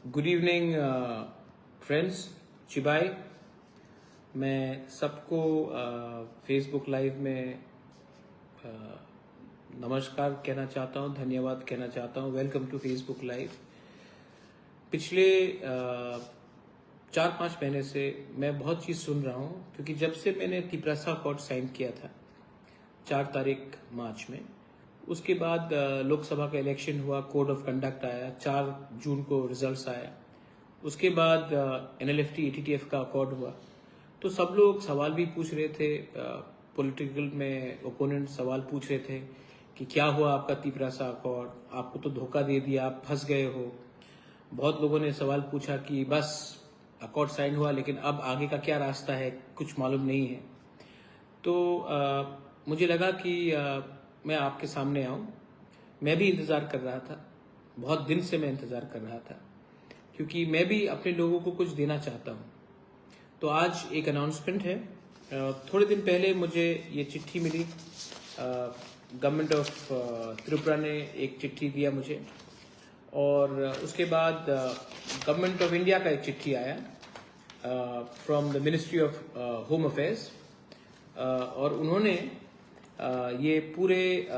Good evening friends, चिबाई। मैं सबको Facebook live में नमस्कार कहना चाहता हूं, धन्यवाद कहना चाहता हूं। Welcome to Facebook live. पिछले 4-5 महीने से मैं बहुत चीज़ सुन रहा हूं, क्योंकि जब से मैंने तिप्रासा अकॉर्ड साइन किया था 4 तारीख मार्च में, उसके बाद लोकसभा का इलेक्शन हुआ, कोड ऑफ कंडक्ट आया, 4 जून को रिजल्ट्स आया, उसके बाद NLFT ATTF का अकॉर्ड हुआ। तो सब लोग सवाल भी पूछ रहे थे, पॉलिटिकल में ओपोनेंट सवाल पूछ रहे थे कि क्या हुआ आपका तिप्रासा अकॉर्ड, आपको तो धोखा दे दिया, आप फंस गए हो। बहुत लोगों ने सवाल पूछा कि बस अकॉर्ड साइन हुआ, लेकिन अब आगे का क्या रास्ता है, कुछ मालूम नहीं है। तो मुझे लगा कि मैं आपके सामने आऊं। मैं भी इंतज़ार कर रहा था, बहुत दिन से मैं इंतज़ार कर रहा था, क्योंकि मैं भी अपने लोगों को कुछ देना चाहता हूं। तो आज एक अनाउंसमेंट है। थोड़े दिन पहले मुझे ये चिट्ठी मिली, गवर्नमेंट ऑफ त्रिपुरा ने एक चिट्ठी दिया मुझे, और उसके बाद गवर्नमेंट ऑफ इंडिया का एक चिट्ठी आया from the ministry of home affairs, और उन्होंने ये पूरे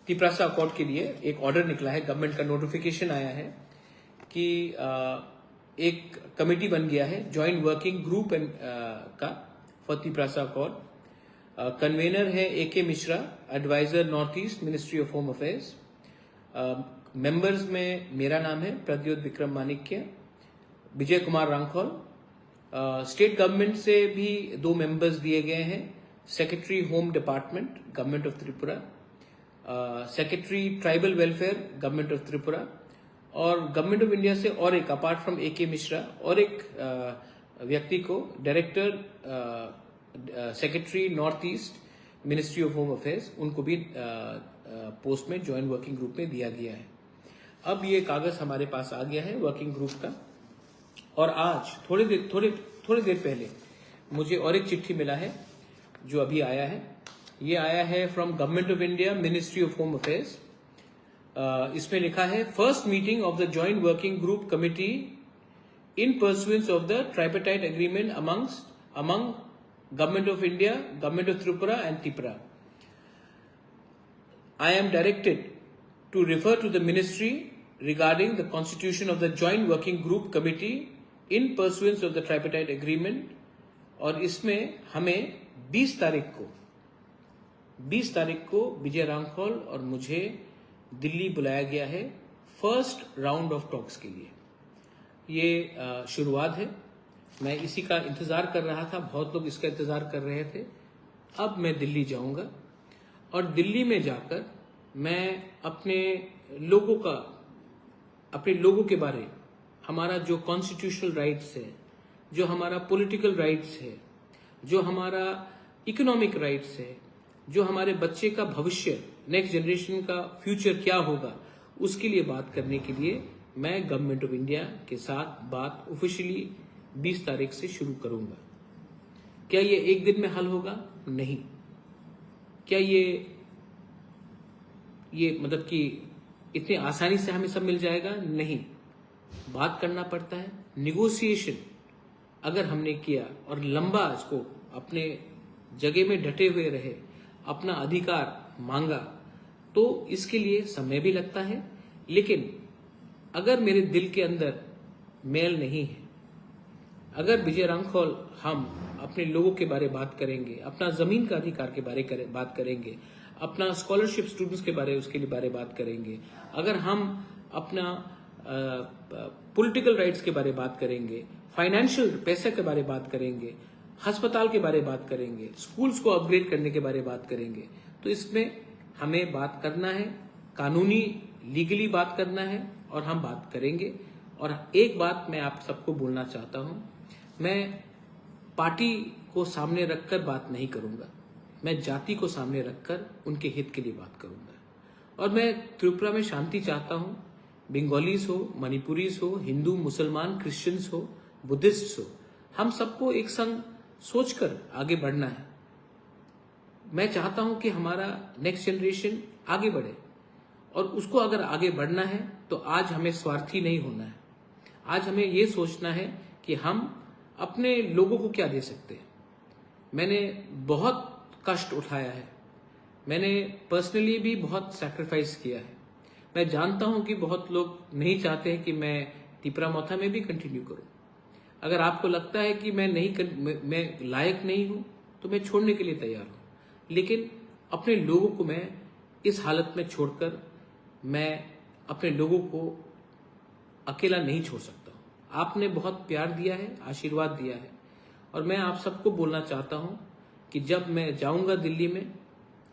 तिप्रासा अकॉर्ड के लिए एक ऑर्डर निकला है, गवर्नमेंट का नोटिफिकेशन आया है कि एक कमेटी बन गया है, जॉइंट वर्किंग ग्रुप का फॉर तिप्रासा अकॉर्ड। कन्वेनर है AK Mishra, advisor north east, ministry of home affairs. Members में मेरा नाम है प्रद्योत विक्रम मानिक्य, विजय कुमार रांखोल। स्टेट गवर्नमेंट से भी 2 मेंबर्स दिए गए हैं, secretary home department government of Tripura, secretary tribal welfare government of Tripura, और गवर्नमेंट ऑफ इंडिया से और एक, अपार्ट फ्रॉम AK मिश्रा, और एक व्यक्ति को director secretary north east ministry of home affairs, उनको भी पोस्ट में जॉइंट वर्किंग ग्रुप में दिया गया है। अब ये कागज हमारे पास आ गया है वर्किंग ग्रुप का, और आज थोड़ी देर पहले मुझे और एक चिट्ठी मिला है जो अभी आया है। ये आया है from government of India, ministry of home affairs. इसमें लिखा है, first meeting of the joint working group committee in pursuance of the tripartite agreement among government of India, government of Tripura and Tripura. I am directed to refer to the ministry regarding the constitution of the joint working group committee in pursuance of the tripartite agreement, और इसमें हमें 20 तारीख को विजय रांखोल और मुझे दिल्ली बुलाया गया है फर्स्ट राउंड ऑफ टॉक्स के लिए। ये शुरुआत है, मैं इसी का इंतज़ार कर रहा था, बहुत लोग इसका इंतज़ार कर रहे थे। अब मैं दिल्ली जाऊंगा, और दिल्ली में जाकर मैं अपने लोगों के बारे, हमारा जो कॉन्स्टिट्यूशनल राइट्स है, जो हमारा पॉलिटिकल राइट्स है, जो हमारा इकोनॉमिक राइट्स है, जो हमारे बच्चे का भविष्य, नेक्स्ट जनरेशन का फ्यूचर क्या होगा, उसके लिए बात करने के लिए मैं गवर्नमेंट ऑफ इंडिया के साथ बात ऑफिशियली 20 तारीख से शुरू करूंगा। क्या ये एक दिन में हल होगा? नहीं। क्या ये मतलब कि इतने आसानी से हमें सब मिल जाएगा? नहीं। बात करना पड़ता है, निगोशिएशन अगर हमने किया और लंबा इसको अपने जगह में डटे हुए रहे, अपना अधिकार मांगा, तो इसके लिए समय भी लगता है। लेकिन अगर मेरे दिल के अंदर मेल नहीं है, अगर विजय रांखोल हम अपने लोगों के बारे बात करेंगे, अपना जमीन का अधिकार के बारे बात करेंगे, अपना स्कॉलरशिप स्टूडेंट्स के बारे उसके बारे बात करेंगे, अगर हम अपना पॉलिटिकल राइट्स के बारे बात करेंगे, फाइनेंशियल पैसे के बारे बात करेंगे, अस्पताल के बारे बात करेंगे, स्कूल्स को अपग्रेड करने के बारे बात करेंगे, तो इसमें हमें बात करना है, कानूनी लीगली बात करना है, और हम बात करेंगे। और एक बात मैं आप सबको बोलना चाहता हूं, मैं पार्टी को सामने रखकर बात नहीं करूंगा, मैं जाति को सामने रखकर उनके हित के लिए बात करूंगा। और मैं त्रिपुरा में शांति चाहता हूं, बंगालीज हो, मणिपुरीज हो, हिंदू, मुसलमान, क्रिश्चियंस हो, बुद्धिस्ट हो, हम सबको एक संग सोचकर आगे बढ़ना है। मैं चाहता हूं कि हमारा नेक्स्ट जनरेशन आगे बढ़े, और उसको अगर आगे बढ़ना है तो आज हमें स्वार्थी नहीं होना है, आज हमें ये सोचना है कि हम अपने लोगों को क्या दे सकते हैं। मैंने बहुत कष्ट उठाया है, मैंने पर्सनली भी बहुत सैक्रिफाइस किया है। मैं जानता हूं कि बहुत लोग नहीं चाहते हैं कि मैं तिपरामोथा में भी कंटिन्यू करूं। अगर आपको लगता है कि मैं लायक नहीं हूं तो मैं छोड़ने के लिए तैयार हूं, लेकिन अपने लोगों को मैं इस हालत में छोड़कर मैं अपने लोगों को अकेला नहीं छोड़ सकता हूं। आपने बहुत प्यार दिया है, आशीर्वाद दिया है, और मैं आप सबको बोलना चाहता हूं कि जब मैं जाऊंगा दिल्ली में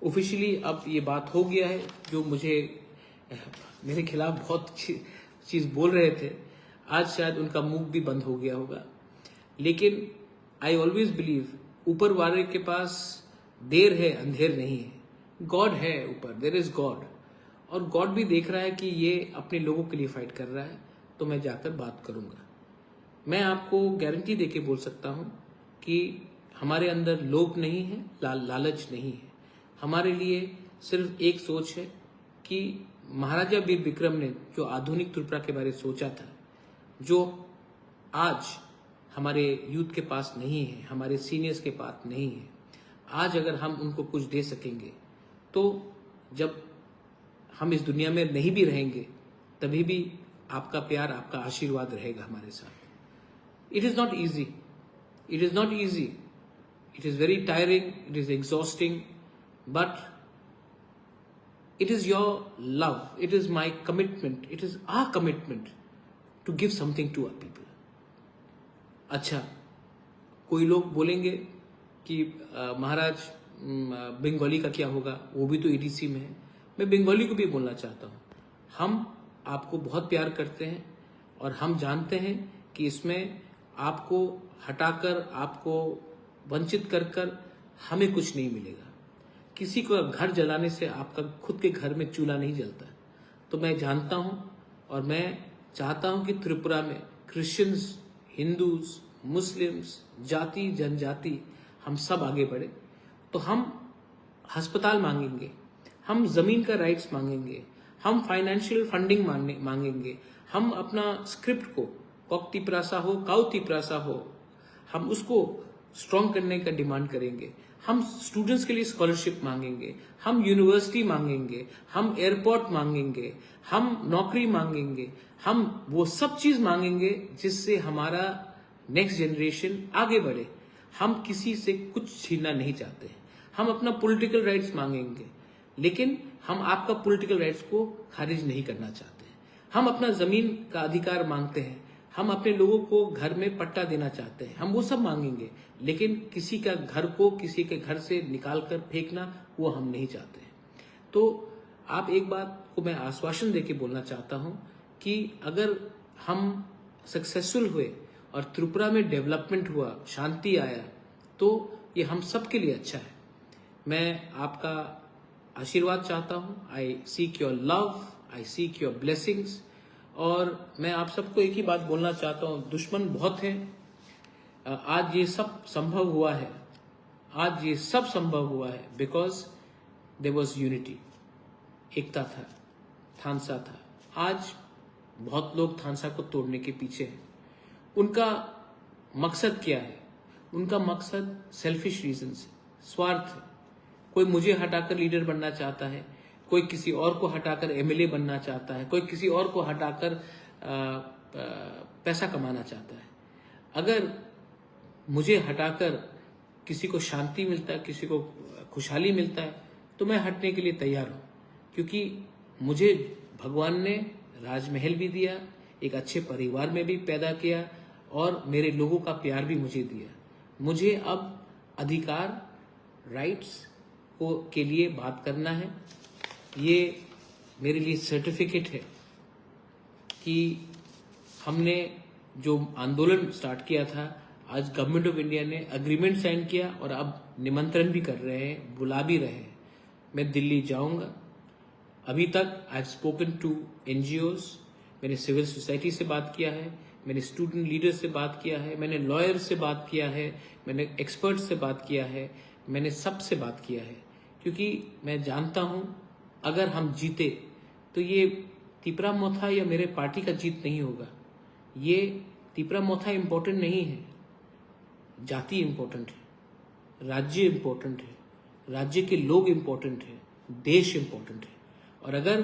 ऑफिशियली, अब ये बात हो गया है, जो मुझे मेरे खिलाफ बहुत चीज बोल रहे थे, आज शायद उनका मुंह भी बंद हो गया होगा। लेकिन आई ऑलवेज बिलीव ऊपर वाले के पास देर है अंधेर नहीं है। गॉड है ऊपर, देर इज गॉड, और गॉड भी देख रहा है कि ये अपने लोगों के लिए फाइट कर रहा है, तो मैं जाकर बात करूंगा। मैं आपको गारंटी देके बोल सकता हूं कि हमारे अंदर लोभ नहीं है, लालच नहीं है। हमारे लिए सिर्फ एक सोच है कि महाराजा वीर विक्रम ने जो आधुनिक त्रिपुरा के बारे में सोचा था, जो आज हमारे यूथ के पास नहीं है, हमारे सीनियर्स के पास नहीं है, आज अगर हम उनको कुछ दे सकेंगे तो जब हम इस दुनिया में नहीं भी रहेंगे तभी भी आपका प्यार, आपका आशीर्वाद रहेगा हमारे साथ। It is not easy, it is not easy, it is very tiring, it is exhausting, but it is your love, it is my commitment, it is our commitment to give something to our people. अच्छा, कोई लोग बोलेंगे कि महाराज बंगाली का क्या होगा, वो भी तो ईडीसी में है। मैं बंगाली को भी बोलना चाहता हूँ, हम आपको बहुत प्यार करते हैं और हम जानते हैं कि इसमें आपको हटाकर, आपको वंचित कर हमें कुछ नहीं मिलेगा। किसी को घर जलाने से आपका खुद के घर में चूल्हा नहीं जलता। तो मैं जानता हूं और मैं चाहता हूं कि त्रिपुरा में क्रिश्चियंस, हिंदूज, मुस्लिम्स, जाति जनजाति हम सब आगे बढ़े। तो हम अस्पताल मांगेंगे, हम जमीन का राइट्स मांगेंगे, हम फाइनेंशियल फंडिंग मांगेंगे, हम अपना स्क्रिप्ट को कॉक तिपरासा हो, काउ तिपरासा हो, हम उसको स्ट्रॉन्ग करने का डिमांड करेंगे। हम स्टूडेंट्स के लिए स्कॉलरशिप मांगेंगे, हम यूनिवर्सिटी मांगेंगे, हम एयरपोर्ट मांगेंगे, हम नौकरी मांगेंगे, हम वो सब चीज मांगेंगे जिससे हमारा नेक्स्ट जनरेशन आगे बढ़े। हम किसी से कुछ छीनना नहीं चाहते हैं। हम अपना पॉलिटिकल राइट्स मांगेंगे, लेकिन हम आपका पॉलिटिकल राइट्स को खारिज नहीं करना चाहते हैं। हम अपना जमीन का अधिकार मांगते हैं, हम अपने लोगों को घर में पट्टा देना चाहते हैं, हम वो सब मांगेंगे, लेकिन किसी का घर को किसी के घर से निकाल कर फेंकना वो हम नहीं चाहते हैं। तो आप एक बात को मैं आश्वासन देके बोलना चाहता हूं कि अगर हम सक्सेसफुल हुए और त्रिपुरा में डेवलपमेंट हुआ, शांति आया, तो ये हम सब के लिए अच्छा है। मैं आपका आशीर्वाद चाहता हूं। आई seek your love, I seek your blessings. और मैं आप सबको एक ही बात बोलना चाहता हूं, दुश्मन बहुत हैं। आज ये सब संभव हुआ है, आज ये सब संभव हुआ है बिकॉज देयर वाज यूनिटी, एकता था, थानसा था। आज बहुत लोग थानसा को तोड़ने के पीछे हैं। उनका मकसद क्या है? उनका मकसद सेल्फिश रीजन से, स्वार्थ है। कोई मुझे हटाकर लीडर बनना चाहता है, कोई किसी और को हटाकर एमएलए बनना चाहता है, कोई किसी और को हटाकर पैसा कमाना चाहता है। अगर मुझे हटाकर किसी को शांति मिलता है, किसी को खुशहाली मिलता है, तो मैं हटने के लिए तैयार हूं, क्योंकि मुझे भगवान ने राजमहल भी दिया, एक अच्छे परिवार में भी पैदा किया और मेरे लोगों का प्यार भी मुझे दिया। मुझे अब अधिकार, राइट्स को के लिए बात करना है। ये मेरे लिए सर्टिफिकेट है कि हमने जो आंदोलन स्टार्ट किया था, आज गवर्नमेंट ऑफ इंडिया ने एग्रीमेंट साइन किया और अब निमंत्रण भी कर रहे हैं, बुला भी रहे हैं। मैं दिल्ली जाऊंगा। अभी तक I have spoken to NGOs, मैंने सिविल सोसाइटी से बात किया है, मैंने स्टूडेंट लीडर से बात किया है, मैंने लॉयर से बात किया है, मैंने एक्सपर्ट से बात किया है, मैंने सबसे बात किया है, क्योंकि मैं जानता हूं अगर हम जीते तो ये तिपरामोथा या मेरे पार्टी का जीत नहीं होगा, ये तिपरा मोथा इम्पोर्टेंट नहीं है, जाति इम्पोर्टेंट है, राज्य इम्पोर्टेंट है, राज्य के लोग इम्पोर्टेंट है, देश इम्पोर्टेंट है। और अगर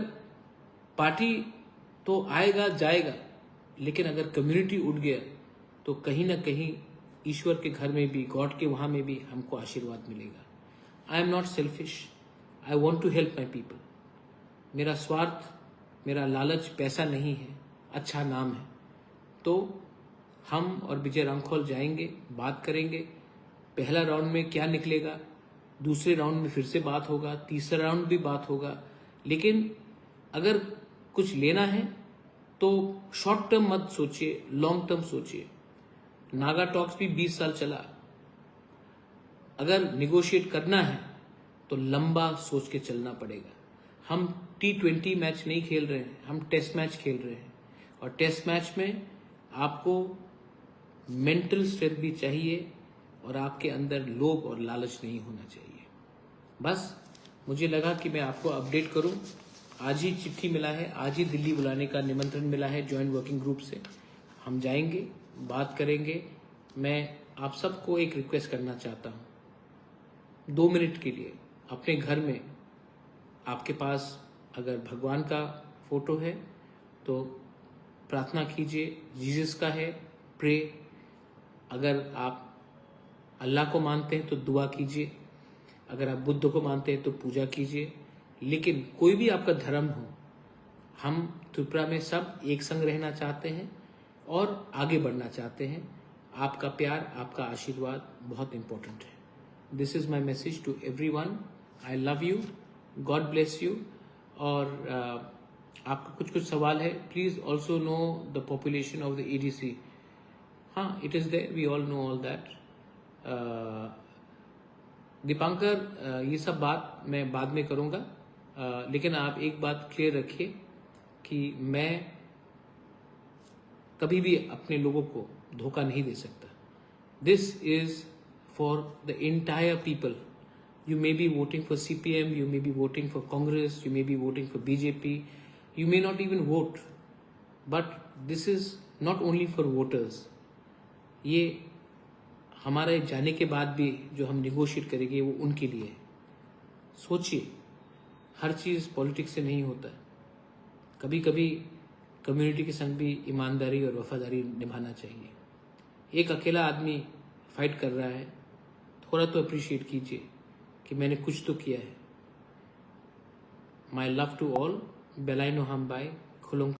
पार्टी तो आएगा जाएगा, लेकिन अगर कम्युनिटी उठ गया तो कहीं ना कहीं ईश्वर के घर में भी, गॉड के वहां में भी हमको आशीर्वाद मिलेगा। I am not selfish, I want to help my people. मेरा स्वार्थ, मेरा लालच पैसा नहीं है, अच्छा नाम है। तो हम और विजय रामखोल जाएंगे, बात करेंगे। पहला राउंड में क्या निकलेगा, दूसरे राउंड में फिर से बात होगा, तीसरा राउंड भी बात होगा। लेकिन अगर कुछ लेना है तो शॉर्ट टर्म मत सोचिए, लॉन्ग टर्म सोचिए। नागा टॉक्स भी 20 साल चला। अगर निगोशिएट करना है तो लंबा सोच के चलना पड़ेगा। हम T20 मैच नहीं खेल रहे हैं, हम टेस्ट मैच खेल रहे हैं। और टेस्ट मैच में आपको मेंटल स्ट्रेंथ भी चाहिए और आपके अंदर लोभ और लालच नहीं होना चाहिए। बस मुझे लगा कि मैं आपको अपडेट करूं। आज ही चिट्ठी मिला है, आज ही दिल्ली बुलाने का निमंत्रण मिला है जॉइंट वर्किंग ग्रुप से। हम जाएंगे, बात करेंगे। मैं आप सबको एक रिक्वेस्ट करना चाहता हूं, 2 मिनट के लिए अपने घर में, आपके पास अगर भगवान का फोटो है तो प्रार्थना कीजिए, जीसस का है प्रे। अगर आप अल्लाह को मानते हैं तो दुआ कीजिए, अगर आप बुद्ध को मानते हैं तो पूजा कीजिए। लेकिन कोई भी आपका धर्म हो, हम त्रिपुरा में सब एक संग रहना चाहते हैं और आगे बढ़ना चाहते हैं। आपका प्यार, आपका आशीर्वाद बहुत इंपॉर्टेंट है। This is my message to everyone. I love you, God bless you. और आपका कुछ सवाल है, please also know the population of the EDC। हाँ, it is there, we all know all that. Dipankar, ये सब बात मैं बाद में करूंगा। लेकिन आप एक बात क्लियर रखिए कि मैं कभी भी अपने लोगों को धोखा नहीं दे सकता। This is for the entire people. You may be voting for CPM, you may be voting for Congress, you may be voting for BJP, you may not even vote. But this is not only for voters. ये हमारे जाने के बाद भी जो हम negotiate करेंगे वो उनके लिए है। सोचिए, हर चीज़ पॉलिटिक्स से नहीं होता। कभी कभी कम्युनिटी के संग भी ईमानदारी और वफादारी निभाना चाहिए। एक अकेला आदमी फाइट कर रहा है, थोड़ा तो अप्रिशिएट कीजिए कि मैंने कुछ तो किया है। माई लव टू ऑल, बेलाइनो हम बाय खुलुम।